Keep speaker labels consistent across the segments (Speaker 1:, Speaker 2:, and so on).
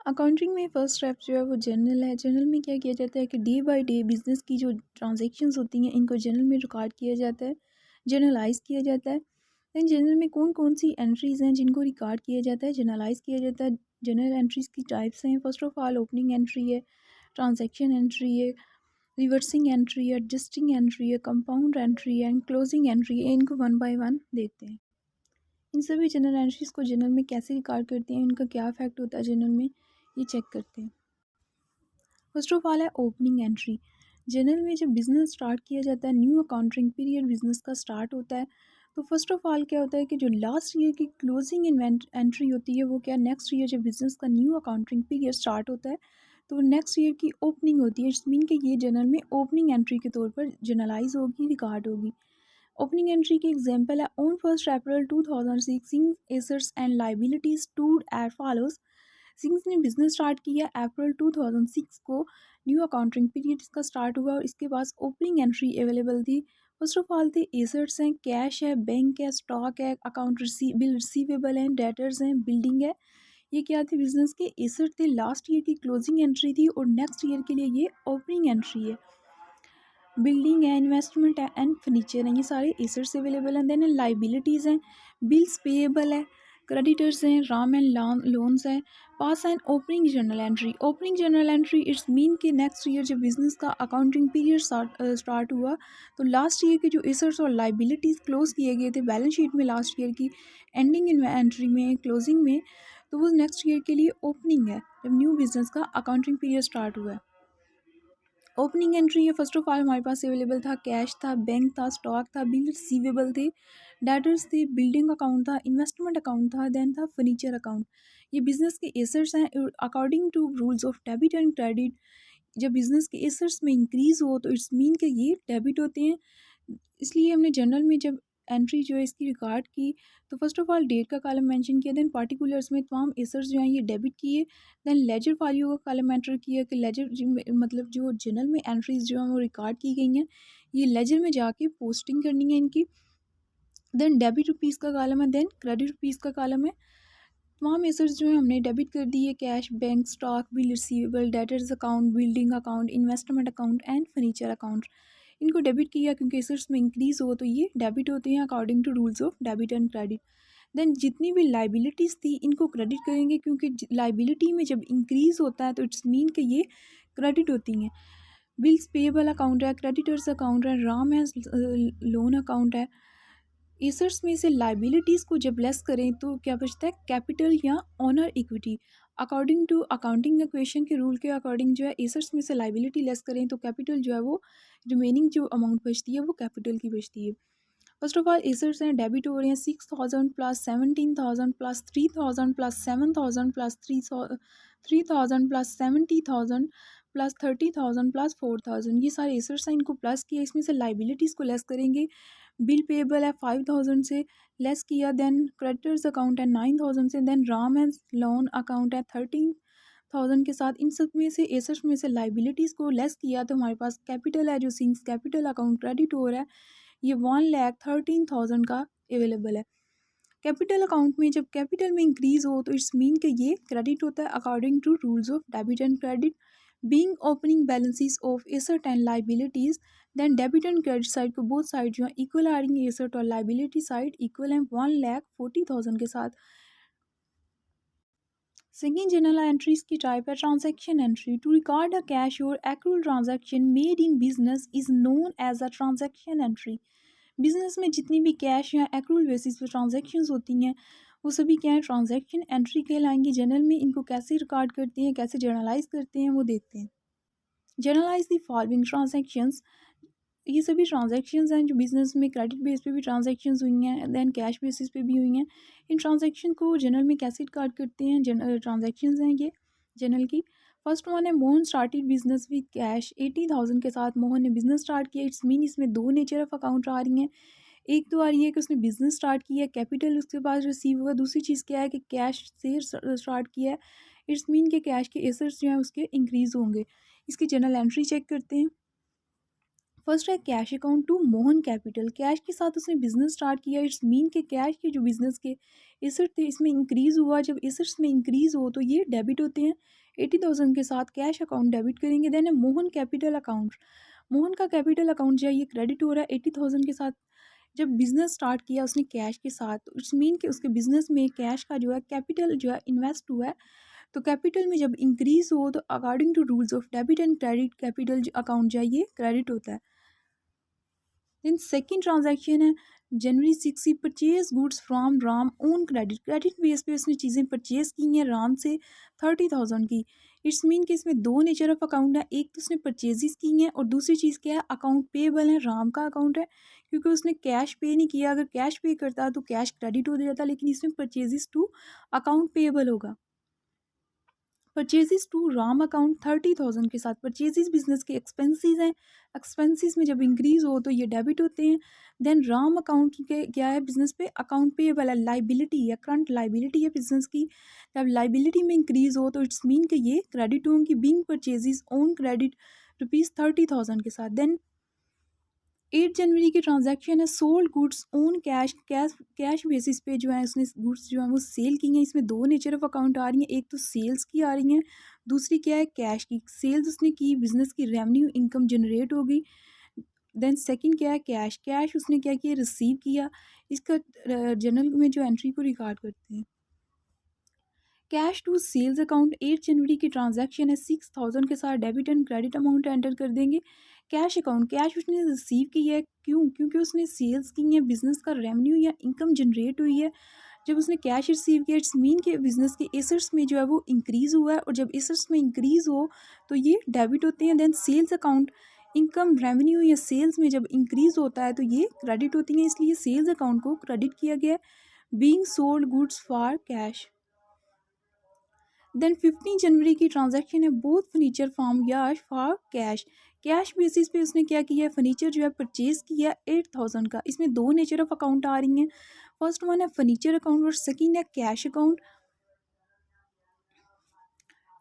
Speaker 1: Accounting में first step जो है वो जर्नल है। जर्नल में क्या किया जाता है कि डे बाय डे बिज़नेस की जो ट्रांजैक्शंस होती हैं इनको जर्नल में रिकॉर्ड किया जाता है, जर्नलाइज़ किया जाता है। दैन जर्नल में कौन-कौन सी एंट्रीज़ हैं जिनको रिकॉर्ड किया जाता है, जर्नलाइज़ किया जाता है। जर्नल एंट्रीज़ की टाइप्स हैं, first of all opening entry है, ट्रांजैक्शन एंट्री है, रिवर्सिंग एंट्री है, एडजस्टिंग एंट्री है, कंपाउंड एंट्री है एंड क्लोजिंग एंट्री है। इनको वन बाय वन देखते हैं। इन सभी जर्नल एंट्रीज़ को जर्नल में कैसे रिकॉर्ड करते हैं, इनका क्या इफ़ेक्ट होता है जर्नल में, ये चेक करते हैं। फर्स्ट ऑफ ऑल है ओपनिंग एंट्री। जर्नल में जब बिज़नेस स्टार्ट किया जाता है, न्यू अकाउंटिंग पीरियड बिज़नेस का स्टार्ट होता है, तो फर्स्ट ऑफ ऑल क्या होता है कि जो लास्ट ईयर की क्लोजिंग इन्वेंट एंट्री होती है वो क्या, नेक्स्ट ईयर जब बिज़नेस का न्यू अकाउंटिंग पीरियड स्टार्ट होता है तो नेक्स्ट ईयर की ओपनिंग होती है। इट्स मीन कि ये जर्नल में ओपनिंग एंट्री के तौर पर जर्नलाइज होगी, रिकॉर्ड होगी। ओपनिंग एंट्री की एग्जांपल है, on 1 April 2006 Singh assets and liabilities stood at follows. Sings ने बिजनेस स्टार्ट किया अप्रैल 2006 को, न्यू अकाउंटिंग पीरियड इसका स्टार्ट हुआ और इसके पास ओपनिंग एंट्री अवेलेबल थी। फर्स्ट ऑफ ऑल थे एसेट्स हैं, कैश है, बैंक है, स्टॉक है, अकाउंट बिल रिसीवेबल हैं, डेटर्स हैं, बिल्डिंग है। ये क्या थे, बिजनेस के एसेट थे। लास्ट ईयर की क्लोजिंग एंट्री थी और नेक्स्ट ईयर के लिए ये ओपनिंग एंट्री है। बिल्डिंग है, इन्वेस्टमेंट है एंड फर्नीचर है, ये सारे एसेट्स अवेलेबल हैं। देन लाइबिलिटीज़ हैं, बिल्स पेएबल है, क्रेडिटर्स हैं, राम एंड लोन्स हैं। Pass and opening journal entry. Opening journal entry it's mean के नेक्स्ट ईयर जब बिजनेस का अकाउंटिंग पीरियड स्टार्ट हुआ तो लास्ट ईयर के जो एसेट्स और लाइबिलिटीज़ क्लोज किए गए थे बैलेंस शीट में लास्ट ईयर की एंडिंग एंट्री में, क्लोजिंग में, तो वो नेक्स्ट ईयर के लिए ओपनिंग है जब न्यू बिजनेस का अकाउंटिंग पीरियड स्टार्ट हुआ है। ओपनिंग एंट्री है, फर्स्ट ऑफ ऑल हमारे पास अवेलेबल था, कैश था, बैंक था, स्टॉक था, बिल रिसीवेबल थे, डेटर्स थे, बिल्डिंग अकाउंट था, इन्वेस्टमेंट अकाउंट था, देन था फर्नीचर अकाउंट। ये बिजनेस के एसेट्स हैं according to rules of debit and credit. जब बिजनेस के एसेट्स में इंक्रीज हो तो इट्स मीन के ये डेबिट होते हैं। इसलिए हमने जनरल में जब एंट्री जो है इसकी रिकॉर्ड की तो फर्स्ट ऑफ ऑल डेट का कॉलम मेंशन किया, देन पार्टिकुलर्स में तमाम एसेट्स जो हैं ये डेबिट किए, देन लेजर वैल्यू का कॉलम एंटर किया कि लेजर मतलब जो जनरल में एंट्रीज जो हैं वो रिकॉर्ड की गई हैं, ये लेजर में जाके पोस्टिंग करनी है इनकी। देन डेबिट रुपीज़ का कॉलम है, देन क्रेडिट रुपीज़ का कॉलम है। तमाम एसेट्स जो है हमने डेबिट कर दिए, cash, bank, stock, bill receivable, debtors account, building account, investment account and furniture account. इनको डेबिट किया क्योंकि एसेट्स में इंक्रीज हो तो ये डेबिट होते हैं according to rules of debit and credit. Then जितनी भी लाइबिलिटीज़ थी इनको क्रेडिट करेंगे क्योंकि लाइबिलिटी में जब इंक्रीज होता है तो इट्स मीन कि ये क्रेडिट होती हैं। बिल्स पेएबल अकाउंट है, क्रेडिटर्स अकाउंट है, राम है, लोन अकाउंट है। एसेट्स में से लाइबिलिटीज़ को जब लेस करें तो क्या बचता है, कैपिटल या owner equity. According to accounting equation के रूल के अकॉर्डिंग जो है एसेट्स में से लाइबिलिटी लेस करें तो कैपिटल जो है वो रिमेनिंग जो अमाउंट बचती है वो कैपिटल की बचती है। फर्स्ट ऑफ ऑल एसेट्स हैं, डेबिट हो रहे हैं 6,000 plus 17,000 plus 3,000 plus 7,000 plus 3,000 plus 70,000 plus 30,000 plus 4,000। ये सारे एसेट्स हैं, इनको प्लस किया, इसमें से लाइबिलिटीज़ को लेस करेंगे। बिल पेएबल है 5,000 से, लेस किया, देन क्रेडिटर्स अकाउंट है 9,000 से, then Ram and loan account है 13,000 के साथ। इन सब में से एसेट्स में से लाइबिलिटीज़ को लेस किया तो हमारे पास कैपिटल है जो सिंस कैपिटल अकाउंट क्रेडिट हो रहा है, ये 1,13,000 का अवेलेबल है। कैपिटल अकाउंट में जब कैपिटल में इंक्रीज हो तो इट्स मीन कि ये क्रेडिट होता है according to rules of debit and credit. Being opening balances of asset and liabilities, then debit and credit side को बोथ साइड जो है इक्वल आ रही है, एसेट और लाइबिलिटी साइड इक्वल है 1,40,000 के साथ। सेकेंड जनरल एंट्रीज की टाइप है transaction entry. To record a cash और accrual transaction made in business is known as a transaction entry. Business में जितनी भी कैश या एक्रूअल बेसिस पे ट्रांजैक्शंस होती हैं वो सभी क्या है, ट्रांजैक्शन एंट्री कहलाएंगी। जनरल में इनको कैसे रिकॉर्ड करते हैं, कैसे जर्नलाइज करते हैं वो देखते हैं। Generalized the following transactions. ये सभी ट्रांजैक्शंस हैं जो बिजनेस में क्रेडिट बेस पे भी ट्रांजैक्शंस हुई हैं, देन कैश बेसिस पे भी हुई हैं। इन ट्रांजैक्शन को जनरल में कैसे रिकॉर्ड करते हैं, ट्रांजैक्शंस हैं ये जनरल की। फर्स्ट वन है, Mohan started business with cash 80,000 के साथ मोहन ने बिजनेस स्टार्ट किया। इट्स मीन इसमें दो नेचर ऑफ अकाउंट आ रही हैं। एक तो आ रही है कि उसने बिजनेस स्टार्ट किया, कैपिटल उसके पास रिसीव हुआ। दूसरी चीज़ क्या है कि कैश से स्टार्ट किया है, इट्स मीन के कैश के एसेट्स जो हैं उसके इंक्रीज होंगे। इसकी जनरल एंट्री चेक करते हैं। फर्स्ट है cash account to Mohan capital. Cash के साथ उसने बिजनेस स्टार्ट किया, इट्स मीन के कैश के जो बिजनेस के एसेट थे इसमें इंक्रीज़ हुआ, जब एसेट्स में इंक्रीज़ हो तो ये डेबिट होते हैं। 80,000 के साथ कैश अकाउंट डेबिट करेंगे। देन है मोहन कैपिटल अकाउंट। मोहन का कैपिटल अकाउंट जो है ये क्रेडिट हो रहा है 80,000 के साथ। जब बिज़नेस स्टार्ट किया उसने कैश के साथ, तो इट्स मीन कि उसके बिज़नेस में कैश का जो है कैपिटल जो है इन्वेस्ट हुआ है। तो कैपिटल में जब इंक्रीज़ हो तो according to rules of debit and credit capital account जो है ये क्रेडिट होता है। देन सेकंड ट्रांजैक्शन है जनवरी 6 ही purchase goods from Ram on credit. Credit base पे उसने चीज़ें परचेज की हैं राम से 30,000 की। इट्स मीन कि इसमें दो नेचर ऑफ अकाउंट है, एक तो उसने परचेजेस की हैं और दूसरी चीज़ क्या है, अकाउंट पेबल है, राम का अकाउंट है क्योंकि उसने कैश पे नहीं किया। अगर कैश पे करता तो कैश क्रेडिट हो जाता, लेकिन इसमें परचेजेस टू अकाउंट पेबल होगा। परचेजेस टू राम अकाउंट 30,000 के साथ। परचेजेस बिजनेस के एक्सपेंसेस हैं, एक्सपेंसेस में जब इंक्रीज हो तो ये डेबिट होते हैं। देन राम अकाउंट के क्या है, बिजनेस पे अकाउंट पेबल है, लाइबिलिटी है, करंट लाइबिलिटी है बिजनेस की। जब लाइबिलिटी में इंक्रीज हो तो इट्स मीन कि ये क्रेडिट होंगी। बिंग परचेजेस ऑन क्रेडिट ₹30,000 के साथ। देन 8 जनवरी की ट्रांजैक्शन है sold goods on cash. Cash basis पे जो है उसने गुड्स जो है वो सेल की हैं। इसमें दो नेचर ऑफ अकाउंट आ रही हैं, एक तो सेल्स की आ रही हैं, दूसरी क्या है कैश की। सेल्स उसने की, बिजनेस की रेवेन्यू इनकम जनरेट होगी। देन सेकंड क्या है कैश। कैश उसने क्या किया, रिसीव किया। इसका जर्नल में जो एंट्री को रिकॉर्ड करते हैं। कैश टू सेल्स अकाउंट 8 जनवरी की ट्रांजैक्शन है 6,000 के साथ। Debit and credit amount enter कर देंगे। कैश अकाउंट, कैश उसने रिसीव की है, क्यों, क्योंकि उसने सेल्स की है, बिजनेस का रेवेन्यू या इनकम जनरेट हुई है। जब उसने कैश रिसीव किया इट्स मीन के बिजनेस के एसेट्स में जो है वो इंक्रीज़ हुआ है, और जब एसेट्स में इंक्रीज़ हो तो ये डेबिट होते हैं। Then sales account, income revenue या सेल्स में जब इंक्रीज़ होता है तो ये क्रेडिट होती हैं, इसलिए सेल्स अकाउंट को क्रेडिट किया गया है। Being sold goods for cash. Then 15 जनवरी की ट्रांजैक्शन है bought furniture from Yash for cash. Cash basis पे उसने क्या किया है, फर्नीचर जो है परचेज किया 8,000 का। इसमें दो नेचर ऑफ अकाउंट आ रही हैं, फर्स्ट वन है फर्नीचर अकाउंट और सेकंड है कैश अकाउंट।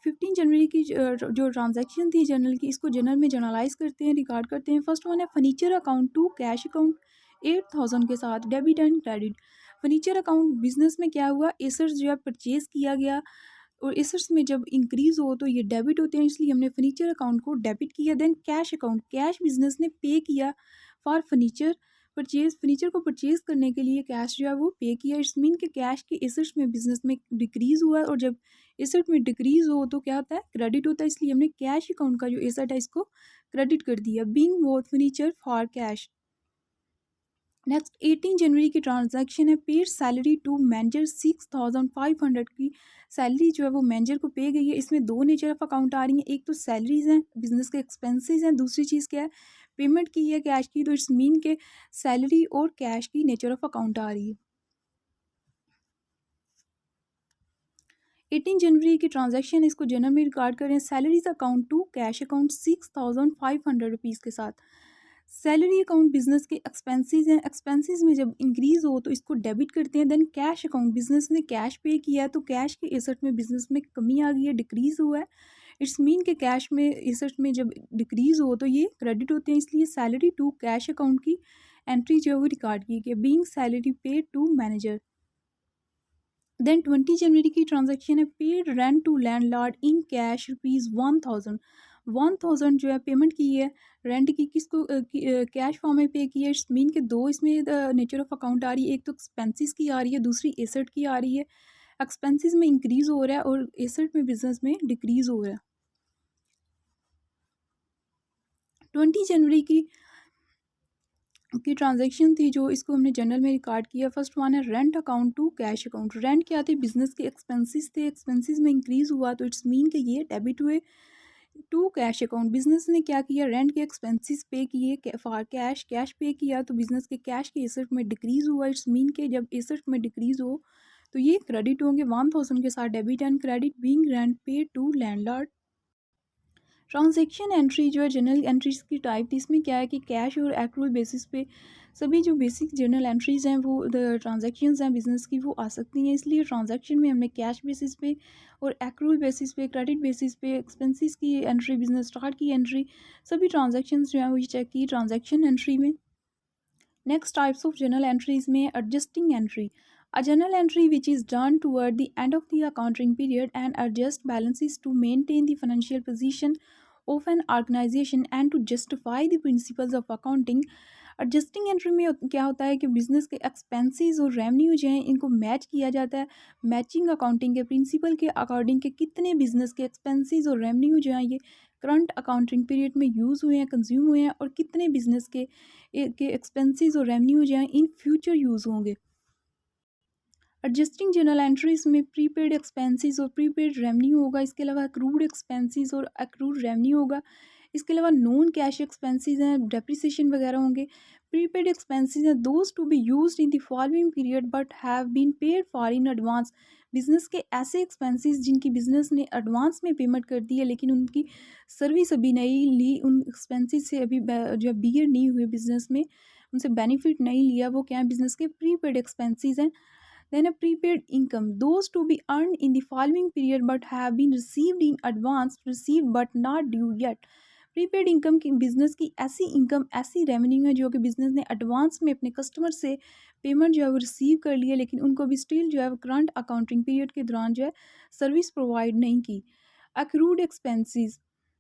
Speaker 1: 15 जनवरी की जो ट्रांजैक्शन थी जर्नल की, इसको जर्नल में जर्नलाइज करते हैं, रिकॉर्ड करते हैं। फर्स्ट वन है furniture account to cash account 8,000 के साथ, debit and credit. Furniture account business में क्या हुआ, एसेट्स जो है परचेज किया गया और एसेट्स में जब इंक्रीज हो तो ये डेबिट होते हैं, इसलिए हमने फर्नीचर अकाउंट को डेबिट किया। Then cash account, cash business ने पे किया फॉर फर्नीचर परचेज। फर्नीचर को परचेज करने के लिए कैश जो है वो पे किया। इट्स मीन कि कैश की एसेट्स में बिजनेस में डिक्रीज हुआ है, और जब एसेट में डिक्रीज हो तो क्या होता है, क्रेडिट होता है, इसलिए हमने कैश अकाउंट का जो एसेट है इसको क्रेडिट कर दिया। Being both furniture for cash. Next 18 जनवरी की ट्रांजैक्शन है पेड सैलरी टू मैनेजर 6,500 की सैलरी जो है वो मैनेजर को पे गई है। इसमें दो नेचर ऑफ अकाउंट आ रही हैं, एक तो सैलरीज हैं, बिजनेस के एक्सपेंसेस हैं, दूसरी चीज़ क्या है, पेमेंट की है कैश की। तो इट्स मीन के सैलरी और कैश की नेचर ऑफ अकाउंट आ रही है। 18 जनवरी की ट्रांजैक्शन इसको जर्नल में रिकॉर्ड करें, salaries account to cash account 6,500 rupees के साथ। सैलरी अकाउंट बिजनेस के एक्सपेंसेस हैं, एक्सपेंसेस में जब इंक्रीज हो तो इसको डेबिट करते हैं। देन कैश अकाउंट, बिजनेस ने कैश पे किया है तो कैश के एसेट में बिजनेस में कमी आ गई है, डिक्रीज हुआ है। इट्स मीन के कैश में एसेट में जब डिक्रीज हो तो ये क्रेडिट होते हैं, इसलिए सैलरी टू कैश अकाउंट की एंट्री जो है वो रिकॉर्ड की गई, being salary paid to manager. Then 20 जनवरी की ट्रांजैक्शन है paid rent to landlord in cash ₹1,000। 1,000 जो है पेमेंट की है रेंट की, किसको कैश फॉर्म में पे किया है। इट्स मीन के दो इसमें नेचर ऑफ अकाउंट आ रही है, एक तो एक्सपेंसेस की आ रही है, दूसरी एसेट की आ रही है। एक्सपेंसेस में इंक्रीज हो रहा है और एसेट में बिजनेस में डिक्रीज हो रहा है। 20 जनवरी की ट्रांजैक्शन थी जो इसको हमने जर्नल में रिकॉर्ड किया। फर्स्ट वन है rent account to cash account. Rent क्या थे, बिजनेस के एक्सपेंसेस थे, एक्सपेंसेस में इंक्रीज हुआ तो इट्स मीन के ये डेबिट हुए टू कैश अकाउंट। बिजनेस ने क्या किया, रेंट के एक्सपेंसेस पे किए फॉर कैश, कैश पे किया तो बिजनेस के कैश के एसेट में डिक्रीज हुआ। इट्स मीन के जब एसेट में डिक्रीज हो तो ये क्रेडिट होंगे 1,000 के साथ, debit and credit being rent पे टू लैंडलॉर्ड। ट्रांजैक्शन एंट्री जो है जनरल एंट्रीज की टाइप थी, इसमें क्या है कि कैश और एक्रूअल बेसिस पे सभी जो बेसिक जर्नल एंट्रीज़ हैं वो ट्रांजैक्शंस हैं बिजनेस की वो आ सकती हैं। इसलिए ट्रांजैक्शन में हमने कैश बेसिस पे और एक्रूअल बेसिस पे, क्रेडिट बेसिस पे, एक्सपेंसेस की एंट्री, बिजनेस स्टार्ट की एंट्री, सभी ट्रांजैक्शंस जो हैं वो चेक की ट्रांजैक्शन एंट्री में। Next types of journal entries में adjusting entry. A journal entry which is done toward the end of the accounting period and adjust balances to maintain the financial position of an organization and to justify the principles of accounting. Adjusting entry में क्या होता है कि business के expenses और revenue जो हैं इनको मैच किया जाता है। मैचिंग अकाउंटिंग के प्रिंसिपल के अकॉर्डिंग के कितने बिजनेस के एक्सपेंसेस और रेवेन्यू जो हैं ये करंट अकाउंटिंग पीरियड में यूज़ हुए हैं, कंज्यूम हुए हैं, और कितने बिजनेस के एक्सपेंसेस और रेवेन्यू जो हैं इन फ्यूचर यूज़ होंगे। एडजस्टिंग जर्नल एंट्रीज में प्रीपेड एक्सपेंसेस और प्रीपेड रेवेन्यू होगा। इसके अलावा अक्रूड एक्सपेंसेस और अक्रूड रेवेन्यू होगा। इसके अलावा नॉन कैश एक्सपेंसेस हैं, डेप्रिसिएशन वगैरह होंगे। प्रीपेड एक्सपेंसेस हैं those to be used in the following period but have been paid for in advance. Business के ऐसे एक्सपेंसेस जिनकी बिजनेस ने एडवांस में पेमेंट कर दी है लेकिन उनकी सर्विस अभी नहीं ली, उन एक्सपेंसेस से अभी जो बियर नहीं हुए बिजनेस में, उनसे बेनिफिट नहीं लिया, वो क्या है बिजनेस के प्रीपेड एक्सपेंसेस हैं। Then a prepaid income, those to be earned in the following period but have been received in advance, received but not due yet. Prepaid income की बिजनेस की ऐसी इनकम, ऐसी रेवेन्यू है जो कि business ने advance में अपने कस्टमर से पेमेंट जो है वो रिसीव कर ली है लेकिन उनको भी स्टिल जो है वो करंट अकाउंटिंग पीरियड के दौरान जो है सर्विस प्रोवाइड नहीं की। Accrued expenses,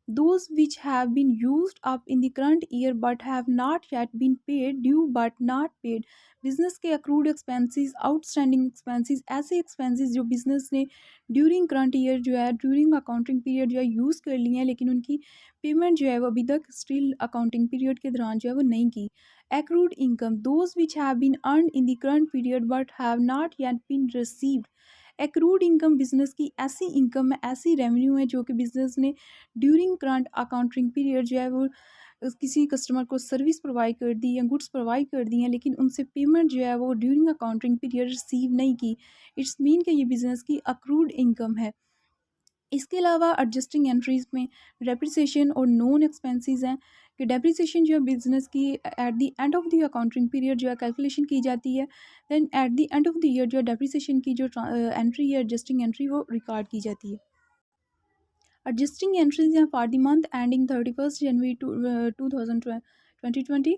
Speaker 1: those which have been used up in the current year but have not yet been paid, due but not paid। Business के अक्रूड एक्सपेंसेस, आउटस्टैंडिंग एक्सपेंसेस, ऐसे expenses जो business ने during current year जो है during accounting period जो है use कर लिए हैं लेकिन उनकी पेमेंट जो है वो अभी तक स्टिल अकाउंटिंग पीरियड के दौरान जो है वो नहीं की। Accrued income, those which have been earned in the current period but have not yet been received. Accrued income business की ऐसी इनकम है, ऐसी रेवेन्यू है जो कि बिजनेस ने ड्यूरिंग करंट अकाउंटिंग पीरियड जो है वो किसी कस्टमर को सर्विस प्रोवाइड कर दी या गुड्स प्रोवाइड कर दी हैं लेकिन उनसे पेमेंट जो है वो ड्यूरिंग अकाउंटिंग पीरियड रिसीव नहीं की। इट्स मीन कि ये बिज़नेस की अक्रूड इनकम है। इसके अलावा एडजस्टिंग एंट्रीज में डेप्रिसिएशन और नॉन एक्सपेंसेस हैं कि डेप्रिसिएशन जो है बिजनेस की at the end of the accounting period जो है कैलकुलेशन की जाती है। Then at the end of the year जो है डेप्रिसिएशन की जो एंट्री है एडजस्टिंग एंट्री वो रिकॉर्ड की जाती है। एडजस्टिंग एंट्रीज हैं for the month ending 31 January 2020।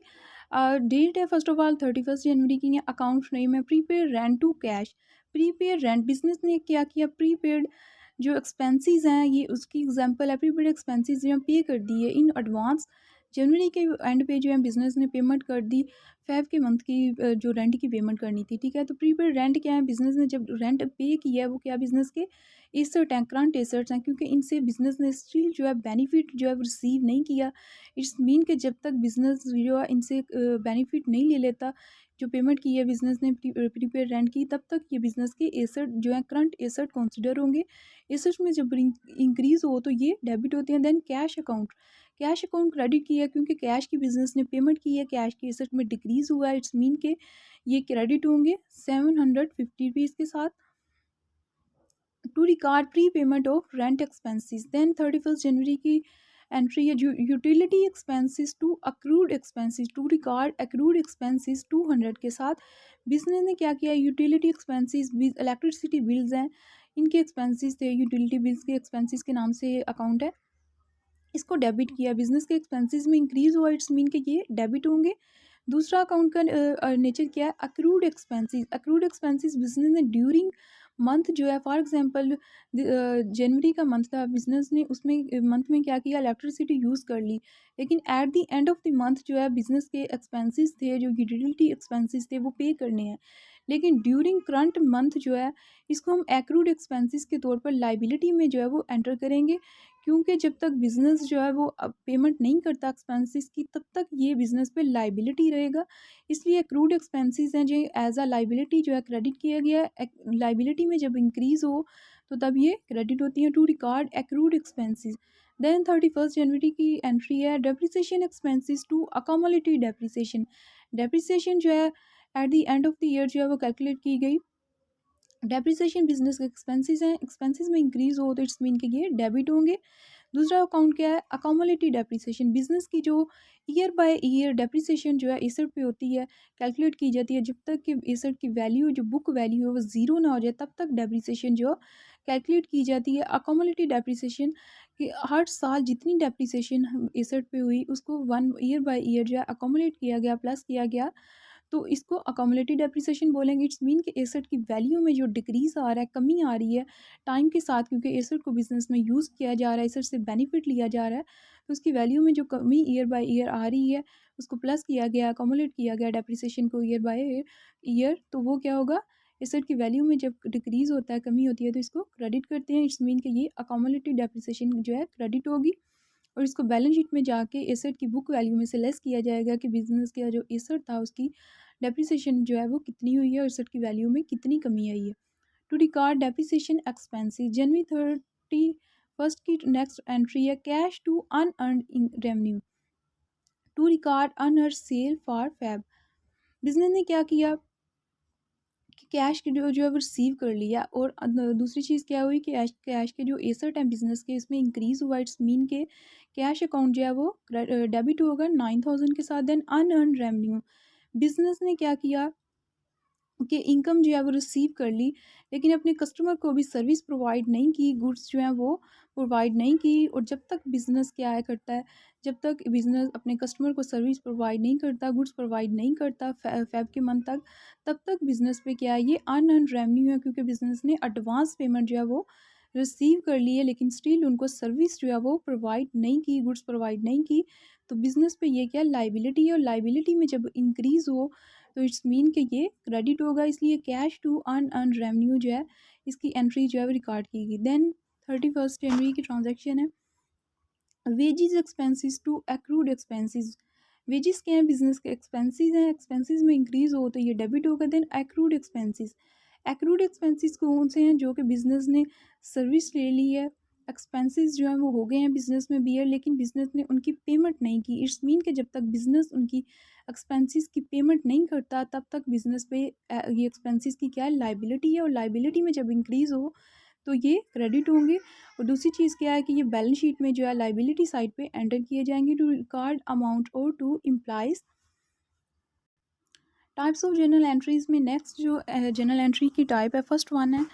Speaker 1: Date है फर्स्ट ऑफ ऑल 31 जनवरी की। अकाउंट नेम है prepaid rent to cash. Prepaid rent business ने क्या किया, प्रीपेड जो एक्सपेंसेस हैं ये उसकी एग्जांपल है। प्रीपेड एक्सपेंसेस जो पे कर दी है इन एडवांस। जनवरी के एंड पे जो है बिजनेस ने पेमेंट कर दी फेब के मंथ की जो रेंट की पेमेंट करनी थी, ठीक है। तो प्रीपेड रेंट क्या है, बिजनेस ने जब रेंट पे किया है वो क्या बिजनेस के एसेट हैं, करंट एसेट्स हैं, क्योंकि इनसे बिजनेस ने स्टिल जो है बेनिफिट जो है वो रिसीव नहीं किया। इट्स मीन कि जब तक बिजनेस जो है इनसे बेनिफिट नहीं ले लेता, जो पेमेंट की है बिजनेस ने प्रीपेड रेंट की, तब तक ये बिजनेस के एसेट जो है करंट एसेट कंसिडर होंगे। एसेट्स में जब इंक्रीज हो तो ये डेबिट होते हैं। Then cash account, cash account credit की है क्योंकि कैश की बिजनेस ने पेमेंट की है, कैश के एसेट में डिक्रीज हुआ है। इट्स मीन के ये क्रेडिट होंगे 750 रुपीज़ के साथ। To record prepayment of rent expenses. Then 31 जनवरी की एंट्री है utility expenses to accrued expenses. To record accrued expenses 200 के साथ बिजनेस ने क्या किया, यूटिलिटी एक्सपेंसेस, इलेक्ट्रिसिटी बिल्स हैं इनके एक्सपेंसेस थे, यूटिलिटी बिल्स के एक्सपेंसेस के नाम से अकाउंट है, इसको डेबिट किया। बिजनेस के एक्सपेंसेस में इंक्रीज हुआ, इट्स मीन के ये डेबिट होंगे। दूसरा अकाउंट का नेचर क्या है, accrued expenses. Accrued expenses business ने ड्यूरिंग मंथ जो है, फॉर एग्जांपल जनवरी का मंथ था, बिजनेस ने उसमें मंथ में क्या किया, इलेक्ट्रिसिटी यूज़ कर ली, लेकिन eight the end of the month जो है बिजनेस के एक्सपेंसेस थे, जो यूटिलिटी एक्सपेंसेस थे वो पे करने हैं, लेकिन ड्यूरिंग करंट मंथ जो है इसको हम एक्रूड एक्सपेंसेस के तौर पर लाइबिलिटी में जो है वो एंटर करेंगे, क्योंकि जब तक बिज़नेस जो है वो पेमेंट नहीं करता एक्सपेंसेस की, तब तक ये बिज़नेस पे लाइबिलिटी रहेगा। इसलिए एक्रूड एक्सपेंसेस हैं जो एज अ लाइबिलिटी जो है क्रेडिट किया गया है। लाइबिलिटी में जब इंक्रीज़ हो तो तब ये क्रेडिट होती हैं। To record accrued expenses. Then 31 जनवरी की एंट्री है depreciation expenses to accumulated depreciation. Depreciation जो है at the end of the year जो है वो कैलकुलेट की गई। डेप्रिसिएशन बिजनेस के एक्सपेंसेस हैं, एक्सपेंसेस में इंक्रीज हो तो इट्स मीन कि ये डेबिट होंगे। दूसरा अकाउंट क्या है, अकोमोलेटेड डेप्रिसिएशन। बिजनेस की जो ईयर बाय ईयर डेप्रिसिएशन जो है एसेट पे होती है, कैलकुलेट की जाती है। जब तक कि एसेट की वैल्यू जो बुक वैल्यू है वो ज़ीरो ना हो जाए तब तक डेप्रिसिएशन जो कैलकुलेट की जाती है। अकोमोलेटेड डेप्रिसिएशन कि हर साल जितनी डेप्रिसिएशन एसेट पे हुई उसको वन ईयर बाय ईयर जो है अकोमोलेट किया गया, प्लस किया गया, तो इसको अकोमोलेटेड डेप्रिसिएशन बोलेंगे। इट्स मीन कि एसेट की वैल्यू में जो डिक्रीज़ आ रहा है, कमी आ रही है टाइम के साथ, क्योंकि एसेट को बिजनेस में यूज़ किया जा रहा है, एसेट से बेनिफिट लिया जा रहा है, तो उसकी वैल्यू में जो कमी ईयर बाय ईयर आ रही है उसको प्लस किया गया, अकोमोलेट किया गया डेप्रिसिएशन को ईयर बाय ईयर, तो वो क्या होगा, एसेट की वैल्यू में जब डिक्रीज़ होता है, कमी होती है, तो इसको क्रेडिट करते हैं। इट्स मीन कि ये अकोमोलेटेड डेप्रिसिएशन जो है क्रेडिट होगी, और इसको बैलेंस शीट में जाके एसेट की बुक वैल्यू में से लेस किया जाएगा कि बिजनेस का जो एसेट था उसकी डेप्रिसिएशन जो है वो कितनी हुई है और एसेट की वैल्यू में कितनी कमी आई है। टू रिकॉर्ड डेप्रिसिएशन एक्सपेंसेस, जनवरी 31 की नेक्स्ट एंट्री है cash to unearned revenue to record unearned sale for Feb. Business ने क्या किया कि कैश के जो है वो रिसीव कर लिया, और दूसरी चीज़ क्या हुई कि कैश के जो एसेट हैं बिजनेस के इसमें इंक्रीज़ हुआ। इट्स मीन के कैश अकाउंट जो है वो डेबिट होगा 9,000 के साथ। देन अनअर्न्ड रेवेन्यू, बिजनेस ने क्या किया कि इनकम जो है वो रिसीव कर ली, लेकिन अपने कस्टमर को भी सर्विस प्रोवाइड नहीं की, गुड्स जो हैं वो प्रोवाइड नहीं की। और जब तक बिज़नेस क्या है करता है, जब तक बिज़नेस अपने कस्टमर को सर्विस प्रोवाइड नहीं करता, गुड्स प्रोवाइड नहीं करता फेब के मंथ तक, तब तक बिज़नेस पे क्या है, ये अनअर्न्ड रेवेन्यू है, क्योंकि बिज़नेस ने एडवांस पेमेंट जो है वो रिसीव कर ली है, लेकिन स्टिल उनको सर्विस जो है वो प्रोवाइड नहीं की, गुड्स प्रोवाइड नहीं की। तो बिज़नेस पे ये क्या लाइबिलिटी है, और लाइबिलिटी में जब इंक्रीज़ हो तो इट्स मीन कि ये क्रेडिट होगा, इसलिए कैश टू अनअर्न्ड रेवेन्यू जो है इसकी एंट्री जो है वो रिकॉर्ड की गई। देन 31 जनवरी की ट्रांजैक्शन है wages expenses to accrued expenses. Wages क्या है, बिजनेस के एक्सपेंसेस हैं, एक्सपेंसेस में इंक्रीज हो तो ये डेबिट होगा। Then accrued expenses, accrued expenses कौन से हैं, जो कि बिजनेस ने सर्विस ले ली है, एक्सपेंसेस जो हैं वो हो गए हैं बिजनेस में बियर, लेकिन बिजनेस ने उनकी पेमेंट नहीं की। इट्स मीन कि जब तक बिजनेस उनकी एक्सपेंसेस की पेमेंट नहीं करता तब तक बिजनेस पे ये एक्सपेंसेस की क्या है, लाइबिलिटी है, और लाइबिलिटी में जब इंक्रीज हो तो ये क्रेडिट होंगे। और दूसरी चीज़ क्या है कि ये बैलेंस शीट में जो है लाइबिलिटी साइड पे एंटर किए जाएंगे टू रिकॉर्ड अमाउंट और to employees. Types of journal entries में नेक्स्ट जो जर्नल एंट्री की टाइप है, फर्स्ट वन है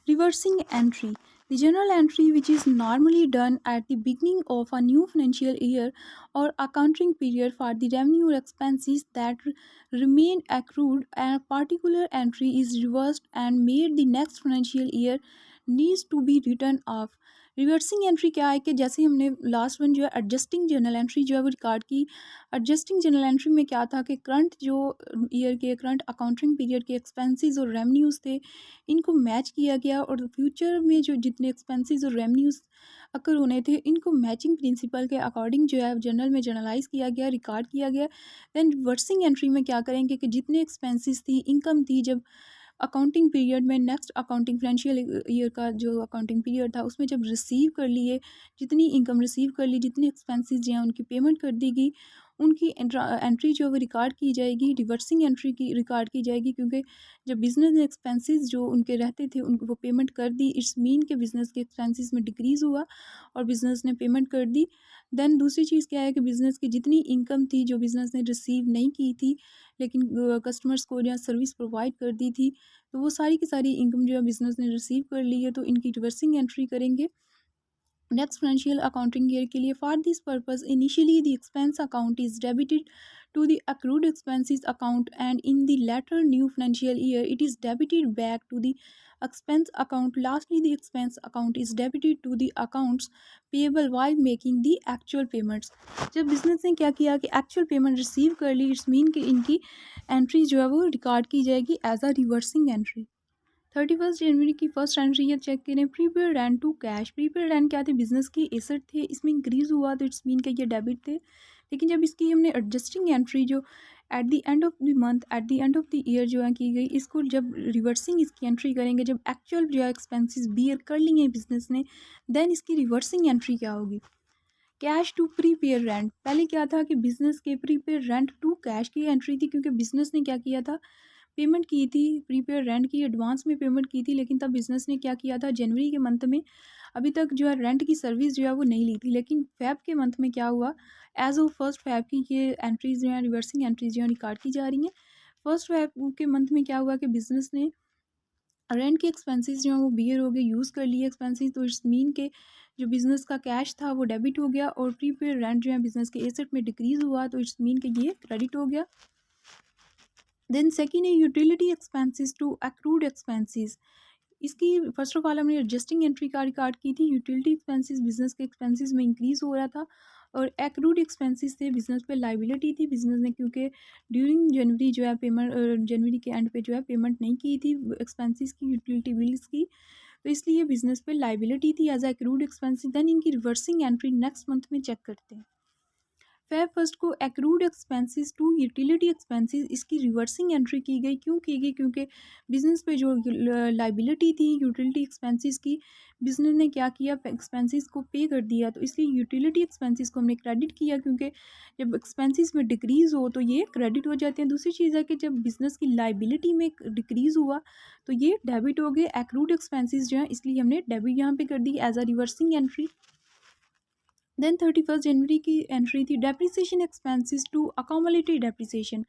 Speaker 1: reversing entry. The journal entry which is normally done at the beginning of a new financial year और accounting period for the revenue expenses that remain accrued, and a particular entry is reversed and made the next financial year needs to be written off। Reversing entry क्या है कि जैसे हमने last one जो है adjusting journal entry जो है वो रिकॉर्ड की। एडजस्टिंग जर्नल एंट्री में क्या था कि करंट जो ईयर के करंट अकाउंटिंग पीरियड के एक्सपेंसेस और रेवेन्यूज़ थे इनको मैच किया गया, और फ्यूचर में जो जितने एक्सपेंसेस और रेवेन्यूज़ अकर होने थे इनको मैचिंग प्रिंसिपल के अकॉर्डिंग जो है जर्नल में जर्नलाइज किया गया, रिकॉर्ड किया गया। देन रिवर्सिंग एंट्री में क्या करेंगे कि जितने एक्सपेंसेस थी, इनकम थी, जब अकाउंटिंग पीरियड में नेक्स्ट अकाउंटिंग फाइनेंशियल ईयर का जो अकाउंटिंग पीरियड था उसमें जब रिसीव कर लिए, जितनी इनकम रिसीव कर ली, जितनी एक्सपेंसेस जो हैं उनकी पेमेंट कर दी गई, उनकी एंट्री जो वो रिकॉर्ड की जाएगी, रिवर्सिंग एंट्री की रिकॉर्ड की जाएगी। क्योंकि जब बिज़नेस ने एक्सपेंसेस जो उनके रहते थे उनको वो पेमेंट कर दी, इट्स मीन के बिज़नेस के एक्सपेंसेस में डिक्रीज़ हुआ और बिज़नेस ने पेमेंट कर दी। देन दूसरी चीज़ क्या है कि बिज़नेस की जितनी इनकम थी जो बिज़नेस ने रिसीव नहीं की थी, लेकिन कस्टमर्स को जो सर्विस प्रोवाइड कर दी थी, तो वो सारी की सारी इनकम जो है बिज़नेस ने रिसीव कर ली है, तो इनकी रिवर्सिंग एंट्री करेंगे नेक्स्ट फाइनेंशियल अकाउंटिंग ईयर के लिए। For this purpose initially the expense account is debited to the accrued expenses account, and in the latter new financial year it is debited back to the expense account. Lastly, the expense account is debited to the accounts payable while making the actual payments। जब business ने क्या किया कि actual payment receive कर ली, it's mean कि इनकी entry जो है वो रिकॉर्ड की जाएगी एज अ रिवर्सिंग एंट्री। 31 जनवरी की फर्स्ट एंट्री है, चेक करें prepaid rent to cash. Prepaid rent क्या थे, बिजनेस की एसेट थे, इसमें इंक्रीज हुआ तो इट्स मीन कि ये डेबिट थे। लेकिन जब इसकी हमने एडजस्टिंग एंट्री जो eight the end of the month, eight the end of the year जो है की गई, इसको जब रिवर्सिंग इसकी एंट्री करेंगे, जब एक्चुअल जो है एक्सपेंसेस बियर कर लिए बिजनेस ने, देन इसकी रिवर्सिंग एंट्री क्या होगी, कैश टू प्रीपेड रेंट। पहले क्या था कि बिजनेस के प्रीपेड रेंट टू कैश की एंट्री थी, क्योंकि बिजनेस ने क्या किया था, पेमेंट की थी, प्रीपेड रेंट की एडवांस में पेमेंट की थी। लेकिन तब बिज़नेस ने क्या किया था, जनवरी के मंथ में अभी तक जो है रेंट की सर्विस जो है वो नहीं ली थी, लेकिन फ़ैब के मंथ में क्या हुआ, एज ऑफ फर्स्ट फ़ैब की ये एंट्रीज जो हैं, रिवर्सिंग एंट्रीज जो हैं रिकॉर्ड की जा रही हैं। फर्स्ट फ़ैब के मंथ में क्या हुआ कि बिज़नेस ने रेंट के एक्सपेंसेस जो हैं वो बियर हो गए, यूज़ कर लिए एक्सपेंसेस, तो इट्स मीन के जो बिज़नेस का कैश था वो डेबिट हो गया, और प्रीपेड रेंट जो है बिज़नेस के एसेट में डिक्रीज़ हुआ, तो इट्स मीन के ये क्रेडिट हो गया। देन सेकेंड है utility expenses to accrued expenses. इसकी फर्स्ट ऑफ ऑल हमने एडजस्टिंग एंट्री का रिकॉर्ड की थी। यूटिलिटी एक्सपेंसेस बिजनेस के एक्सपेंसेस में इंक्रीज हो रहा था और एक्रूड एक्सपेंसेस थे बिजनेस पे लाइबिलिटी थी बिजनेस ने, क्योंकि ड्यूरिंग जनवरी जो है पेमेंट, जनवरी के एंड पे जो है पेमेंट नहीं की थी एक्सपेंसेस की, यूटिलिटी बिल्स की, तो इसलिए बिजनेस पे लाइबिलिटी थी एज एक्रूड एक्सपेंसेस। देन इनकी रिवर्सिंग एंट्री नेक्स्ट मंथ में चेक करते हैं। फेब फर्स्ट को accrued expenses to utility expenses इसकी रिवर्सिंग एंट्री की गई। क्यों की गई? क्योंकि बिजनेस पे जो लाइबिलिटी थी यूटिलिटी एक्सपेंसेस की, बिजनेस ने क्या किया, एक्सपेंसेस को पे कर दिया, तो इसलिए यूटिलिटी एक्सपेंसेस को हमने क्रेडिट किया, क्योंकि जब एक्सपेंसेस में डिक्रीज़ हो तो ये क्रेडिट हो जाते हैं। दूसरी चीज़ है कि जब बिजनेस की लाइबिलिटी में डिक्रीज़ हुआ तो ये डेबिट हो गए एक्रूड एक्सपेंसेस जो हैं, इसलिए हमने डेबिट यहाँ पे कर दी as a reversing entry. Then 31 जनवरी की एंट्री थी depreciation expenses to accumulated depreciation.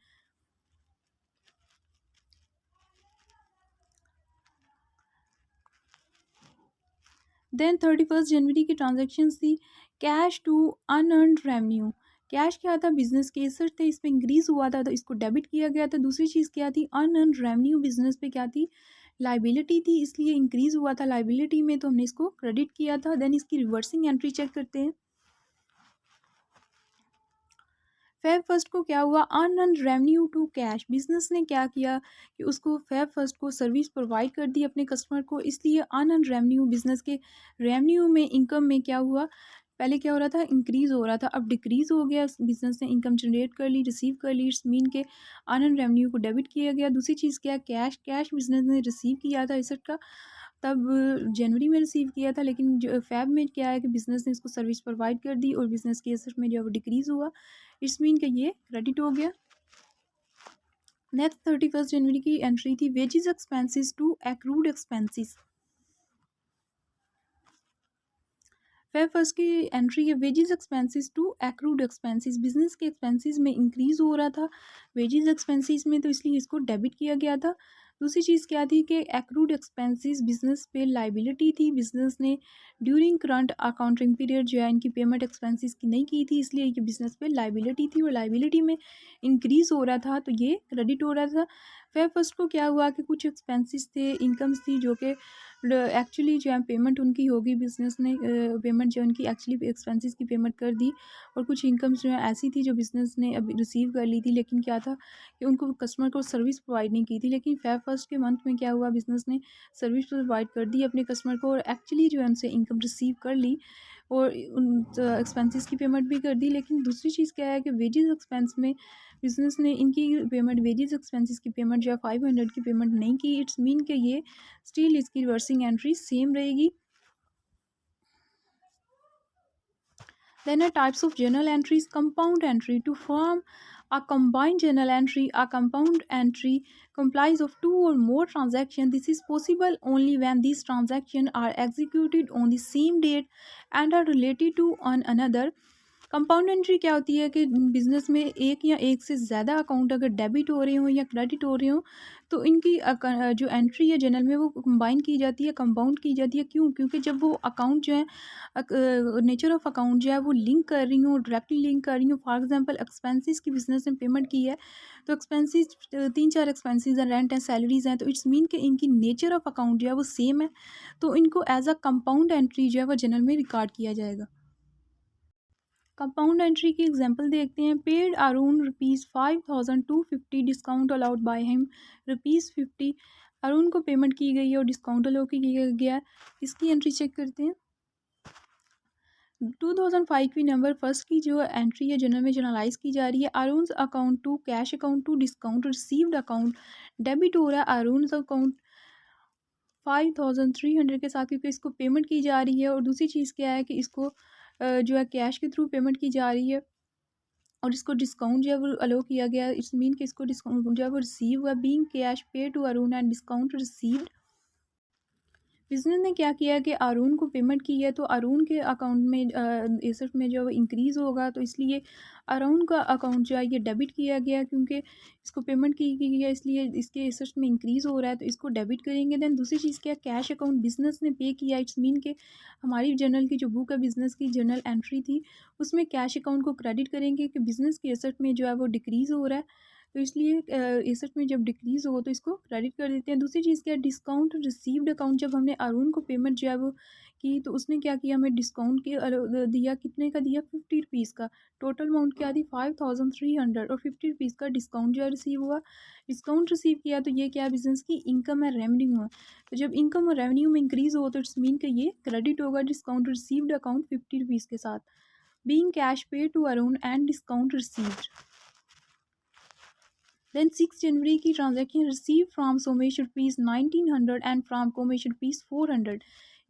Speaker 1: Then 31 जनवरी की ट्रांजेक्शन्स थी cash to unearned revenue. Cash क्या था? बिजनेस के एसेट थे, इस पर इंक्रीज हुआ था तो इसको डेबिट किया गया था। दूसरी चीज़ क्या थी? अनअर्न्ड रेवेन्यू बिजनेस पे क्या थी? लाइबिलिटी थी, इसलिए इंक्रीज हुआ था लाइबिलिटी में, तो हमने इसको क्रेडिट किया था। देन इसकी रिवर्सिंग एंट्री चेक करते हैं। फेब फर्स्ट को क्या हुआ? Unearned revenue to cash. Business ने क्या किया कि उसको फेब फर्स्ट को सर्विस प्रोवाइड कर दी अपने कस्टमर को, इसलिए अनअर्न्ड रेवेन्यू बिजनेस के रेवेन्यू में, इनकम में क्या हुआ? पहले क्या हो रहा था? इंक्रीज हो रहा था, अब डिक्रीज हो गया। बिजनेस ने इनकम जनरेट कर ली, रिसीव कर ली, इट्स मीन के अनअर्न्ड रेवेन्यू को डेबिट किया गया। दूसरी चीज़ क्या? कैश। कैश बिजनेस ने रिसीव किया था एसेट का, तब जनवरी में रिसीव किया था, लेकिन जो फ़ैब में क्या है कि बिज़नेस ने इसको सर्विस प्रोवाइड कर दी और बिज़नेस के एसेट में जो है वो डिक्रीज़ हुआ, इट्स मीन कि ये क्रेडिट हो गया। नेक्स्ट 31 जनवरी की एंट्री थी wages expenses to accrued expenses. Feb first की एंट्री है wages expenses to accrued expenses. Business के एक्सपेंसेस में इंक्रीज हो रहा था वेजेस एक्सपेंसेस में, तो इसलिए इसको डेबिट किया गया था। दूसरी चीज़ क्या थी कि एक्रूड एक्सपेंसेस बिजनेस पे लाइबिलिटी थी, बिजनेस ने ड्यूरिंग करंट अकाउंटिंग पीरियड जो है इनकी पेमेंट एक्सपेंसेस की नहीं की थी, इसलिए ये बिजनेस पे लाइबिलिटी थी और लाइबिलिटी में इंक्रीज हो रहा था तो ये क्रेडिट हो रहा था। फेब फर्स्ट को क्या हुआ कि कुछ एक्सपेंसेस थे, इनकम्स थी जो कि एक्चुअली जो है पेमेंट उनकी होगी, बिजनेस ने पेमेंट जो उनकी एक्चुअली एक्सपेंसेस की पेमेंट कर दी, और कुछ इनकम्स जो है ऐसी थी जो बिजनेस ने अभी रिसीव कर ली थी, लेकिन क्या था कि उनको कस्टमर को सर्विस प्रोवाइड नहीं की थी। लेकिन फेब फर्स्ट के मंथ में क्या हुआ? बिजनेस ने सर्विस प्रोवाइड कर दी अपने कस्टमर को और एक्चुअली जो है उनसे इनकम रिसीव कर ली और उन एक्सपेंसेस की पेमेंट भी कर दी। लेकिन दूसरी चीज़ क्या है कि वेजेस एक्सपेंस में बिजनेस ने इनकी पेमेंट, वेजेस एक्सपेंसेस की पेमेंट जो है 500 की पेमेंट नहीं की, इट्स मीन कि ये स्टिल इसकी रिवर्सिंग एंट्री सेम रहेगी। Then are types of journal entries. Compound entry. To form a combined journal entry, a compound entry complies of two or more transactions. This is possible only when these transactions are executed on the same date and are related to one another. Compound entry क्या होती है कि business में एक या एक से ज़्यादा अकाउंट अगर डेबिट हो रहे हों या क्रेडिट हो रहे हों तो इनकी जो एंट्री है जनरल में वो कंबाइन की जाती है, कंपाउंड की जाती है। क्यों? क्योंकि जब वो अकाउंट जो है नेचर ऑफ अकाउंट जो है वो लिंक कर रही हूँ, डायरेक्टली लिंक कर रही हूँ। फॉर एग्जांपल एक्सपेंसेस की बिजनेस ने पेमेंट की है, तो एक्सपेंसेस 3-4 एक्सपेंसेस हैं, रेंट है, सैलरीज हैं, तो इट्स मीन कि इनकी नेचर ऑफ अकाउंट जो है वो सेम है, तो इनको एज अ कंपाउंड एंट्री जो है वो जनरल में रिकॉर्ड किया जाएगा। कंपाउंड एंट्री की एग्जांपल देखते हैं। Paid Arun ₹5250 discount allowed by him ₹50। Arun को पेमेंट की गई है और डिस्काउंट अलाउ किया गया है। इसकी एंट्री चेक करते हैं। 2005 की नंबर फर्स्ट की जो एंट्री है जनरल में जनरलाइज की जा रही है। Arun account to cash account to discount received account debit हो रहा है अरुण अकाउंट 5300 के साथ, क्योंकि इसको पेमेंट की जा रही है। और दूसरी चीज़ क्या है कि इसको जो है कैश के थ्रू पेमेंट की जा रही है और इसको डिस्काउंट जो है वो अलो किया गया है। इट्स मीन कि इसको डिस्काउंट जो है वो रिसीव हुआ। बीइंग कैश पे to Arun and discount received. Business ने क्या किया कि अरुण को पेमेंट की है तो अरुण के अकाउंट में एसेट में जो है वो इंक्रीज़ होगा, तो इसलिए अरुण का अकाउंट जो है ये डेबिट किया गया, क्योंकि इसको पेमेंट की गई है इसलिए इसके एसेट्स में इंक्रीज़ हो रहा है, तो इसको डेबिट करेंगे। देन दूसरी चीज़ क्या? कैश अकाउंट बिजनेस ने पे किया। इट्स मीन के हमारी जर्नल की जो बुक है बिजनेस की जर्नल एंट्री थी उसमें कैश अकाउंट को क्रेडिट करेंगे कि बिजनेस के एसेट में जो है वो डिक्रीज़ हो रहा है, तो इसलिए एसेट में जब डिक्रीज़ हो तो इसको क्रेडिट कर देते हैं। दूसरी चीज़ क्या है, डिस्काउंट रिसीव्ड अकाउंट, जब हमने अरुण को पेमेंट जो है वो की तो उसने क्या किया, हमें डिस्काउंट के दिया, कितने का दिया, 50 रुपीज़ का। टोटल अमाउंट क्या थी, 5300 और 50 रुपीज़ का डिस्काउंट जो है रिसीव हुआ। डिस्काउंट रिसीव किया तो ये क्या है, बिज़नेस की इनकम है, रेवेन्यू है। तो जब इनकम और रेवेन्यू में इंक्रीज़ हो तो इट्स मीन कि ये क्रेडिट होगा डिस्काउंट रिसीव्ड अकाउंट 50 रुपीज़ के साथ। बीइंग कैश पे to Arun and discount received. Then 6 जनवरी की transaction receive from Somesh rupees 1900 and from Komesh rupees 400।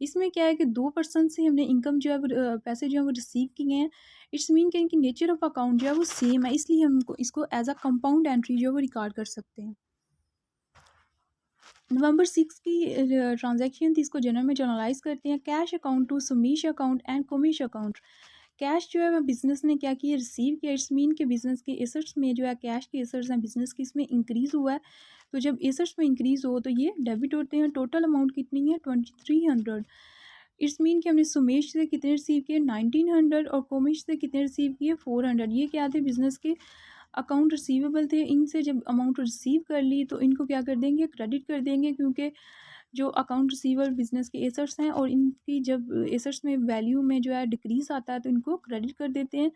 Speaker 1: इसमें क्या है कि 2 पर्सन से हमने इनकम जो है पैसे जो है वो रिसीव किए हैं। इट्स मीन कि इनकी नेचर ऑफ अकाउंट जो है वो सेम है, इसलिए हम इसको एज अ कंपाउंड एंट्री जो है वो रिकॉर्ड कर सकते हैं। नवंबर 6 की ट्रांजैक्शन थी, इसको जनरल में जर्नलाइज करते हैं। Cash account to Sumeesh account and Komesh account. Cash जो है वह बिज़नेस ने क्या किया, रिसीव किया। इट्स मीन के बिज़नेस के एसेट्स में जो है कैश के एसेट्स हैं बिज़नेस की, इसमें इंक्रीज़ हुआ है। तो जब एसेट्स में इंक्रीज़ हो तो ये डेबिट होते हैं। टोटल अमाउंट कितनी है, 2300। इट्स मीन कि हमने सुमेश से कितने रिसीव किए, 1900 और कोमेश से कितने रिसीव किए, 400। ये क्या थे, बिज़नेस के अकाउंट रिसीवेबल थे। इनसे जब अमाउंट रिसीव कर ली तो इनको क्या कर देंगे, क्रेडिट कर देंगे, क्योंकि जो अकाउंट रिसीवेबल बिज़नेस के एसेट्स हैं और इनकी जब एसेट्स में वैल्यू में जो है डिक्रीज़ आता है तो इनको क्रेडिट कर देते हैं।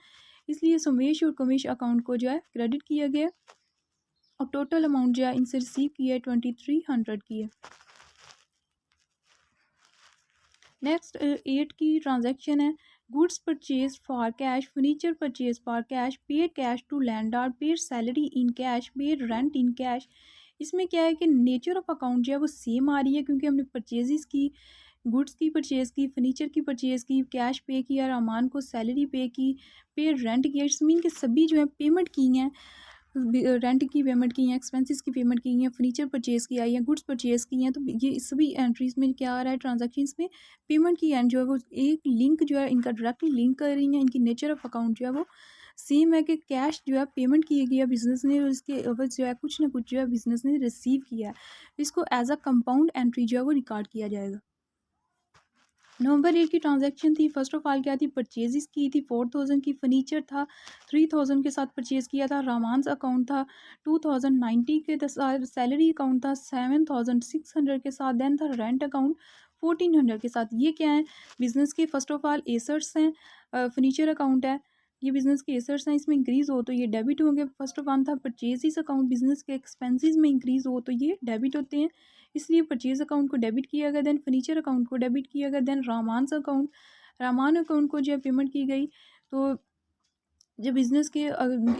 Speaker 1: इसलिए सुमेश और कमेश अकाउंट को जो है क्रेडिट किया गया और टोटल अमाउंट जो है इनसे रिसीव किया है 2300 की है। नेक्स्ट 8 की ट्रांजैक्शन है, goods purchase for cash, furniture purchase for cash, paid cash to landlord, paid salary in cash, paid rent in cash. इसमें क्या है कि नेचर ऑफ अकाउंट जो है वो सेम आ रही है, क्योंकि हमने परचेजेस की, गुड्स की परचेज़ की, फर्नीचर की परचेज़ की, कैश पे किया, रहमान को सैलरी पे की, पेड रेंट किया। इट्स मीन के सभी जो है पेमेंट की हैं, रेंट की पेमेंट की हैं, एक्सपेंसेस की पेमेंट की हैं, फर्नीचर परचेज़ किया या गुड्स परचेज़ की हैं। तो ये सभी एंट्रीज़ में क्या आ रहा है, ट्रांजैक्शंस में पेमेंट की एंड जो है वो एक लिंक जो है इनका डायरेक्टली लिंक कर रही हैं। इनकी नेचर ऑफ अकाउंट जो है वो सेम है कि कैश जो है पेमेंट किया गया बिज़नेस ने और इसके एवज जो है कुछ ना कुछ जो है बिज़नेस ने रिसीव किया है। इसको एज अ कंपाउंड एंट्री जो है वो रिकॉर्ड किया जाएगा। नवंबर 8 की ट्रांजैक्शन थी, फर्स्ट ऑफ ऑल क्या थी, परचेजेस की थी 4000 की, फर्नीचर था 3000 के साथ परचेज़ किया था, रामांस अकाउंट था 2090 के साथ, सैलरी अकाउंट था 7600 के साथ, देन था रेंट अकाउंट 1400 के साथ। ये क्या है, बिज़नेस के फर्स्ट ऑफ ऑल एसेट्स हैं, फर्नीचर अकाउंट है, ये बिज़नेस के एसेट्स हैं, इसमें इंक्रीज़ हो तो ये डेबिट होंगे। फर्स्ट ऑफ ऑल था परचेजेस अकाउंट, बिज़नेस के एक्सपेंसेस में इंक्रीज़ हो तो ये डेबिट होते हैं, इसलिए परचेज़ अकाउंट को डेबिट किया गया। देन फर्नीचर अकाउंट को डेबिट किया गया। देन रामान अकाउंट को जो है पेमेंट की गई। तो जब बिज़नेस के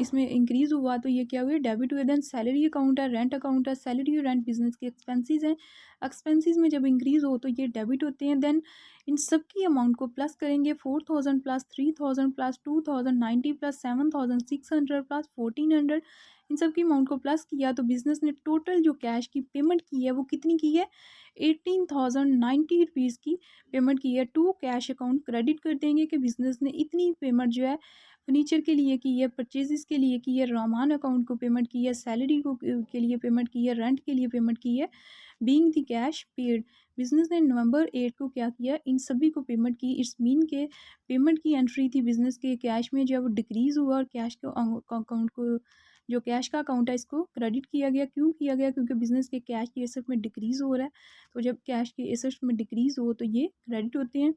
Speaker 1: इसमें इंक्रीज़ हुआ तो ये क्या हुए, डेबिट हुए। देन सैलरी अकाउंट है, रेंट अकाउंट है, सैलरी और रेंट बिज़नेस के एक्सपेंसेस हैं, एक्सपेंसेस में जब इंक्रीज़ हो तो ये डेबिट होते हैं। देन इन सब की अमाउंट को प्लस करेंगे, 4000 प्लस 3000 प्लस 2090 प्लस 7600 प्लस 1400, इन सब की अमाउंट को प्लस किया तो बिज़नेस ने टोटल जो कैश की पेमेंट की है वो कितनी की है, 18090 रुपीज़ की पेमेंट की है। टू कैश अकाउंट क्रेडिट कर देंगे कि बिज़नेस ने इतनी पेमेंट जो है फर्नीचर के लिए की है, परचेजेस के लिए की है, रामान अकाउंट को पेमेंट की है, सैलरी को के लिए पेमेंट की है, रेंट के लिए पेमेंट की है। Being the cash paid, business ने नवंबर 8 को क्या किया, इन सभी को पेमेंट की। इट्स मीन के पेमेंट की एंट्री थी बिज़नेस के कैश में जो है वो डिक्रीज़ हुआ और कैश के अकाउंट को, जो कैश का अकाउंट है, इसको क्रेडिट किया गया। क्यों किया गया, क्योंकि बिज़नेस के कैश के एसेट में डिक्रीज़ हो रहा है। तो जब कैश के एसेट्स में डिक्रीज़ हो तो ये क्रेडिट होते हैं।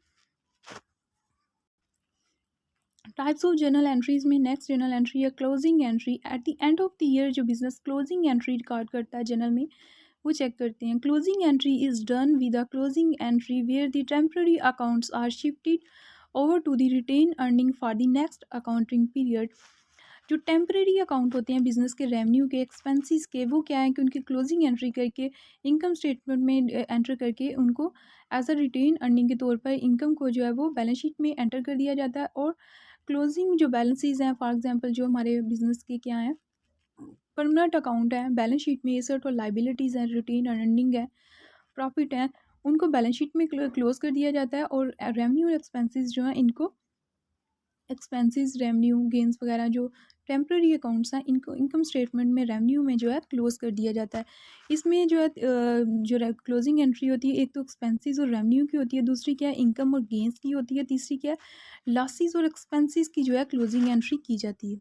Speaker 1: टाइप्स ऑफ जर्नल एंट्रीज में नेक्स्ट जर्नल एंट्री है closing entry. At the end of the year जो बिजनेस क्लोजिंग एंट्री रिकॉर्ड करता है जर्नल में, वो चेक करते हैं। Closing entry is done with a closing entry where the temporary accounts are shifted over to the retained earning for the next accounting period. जो temporary account होते हैं business के, रेवेन्यू के, एक्सपेंसेस के, वो क्या है कि उनकी क्लोजिंग एंट्री करके इनकम स्टेटमेंट में एंटर करके उनको एज अ रिटेन अर्निंग के तौर पर इनकम को जो है वो बैलेंस शीट में एंटर कर दिया जाता है। और क्लोजिंग जो बैलेंसेस हैं, फॉर एग्जांपल जो हमारे बिज़नेस के क्या हैं, परमानेंट अकाउंट है, बैलेंस शीट में एसेट और लाइबिलिटीज़ हैं, रिटेन अर्निंग है, प्रॉफिट है, उनको बैलेंस शीट में क्लोज कर दिया जाता है। और रेवेन्यू और एक्सपेंसेस जो हैं, इनको एक्सपेंसेस, रेवेन्यू, गेंस वगैरह जो टेम्पररी अकाउंट्स हैं, इनको इनकम स्टेटमेंट में रेवेन्यू में जो है क्लोज कर दिया जाता है। इसमें जो है जो क्लोजिंग एंट्री होती है, एक तो एक्सपेंसेस और रेवेन्यू की होती है, दूसरी क्या है इनकम और गेंस की होती है, तीसरी क्या है लॉसेस और एक्सपेंसेस की जो है क्लोजिंग एंट्री की जाती है।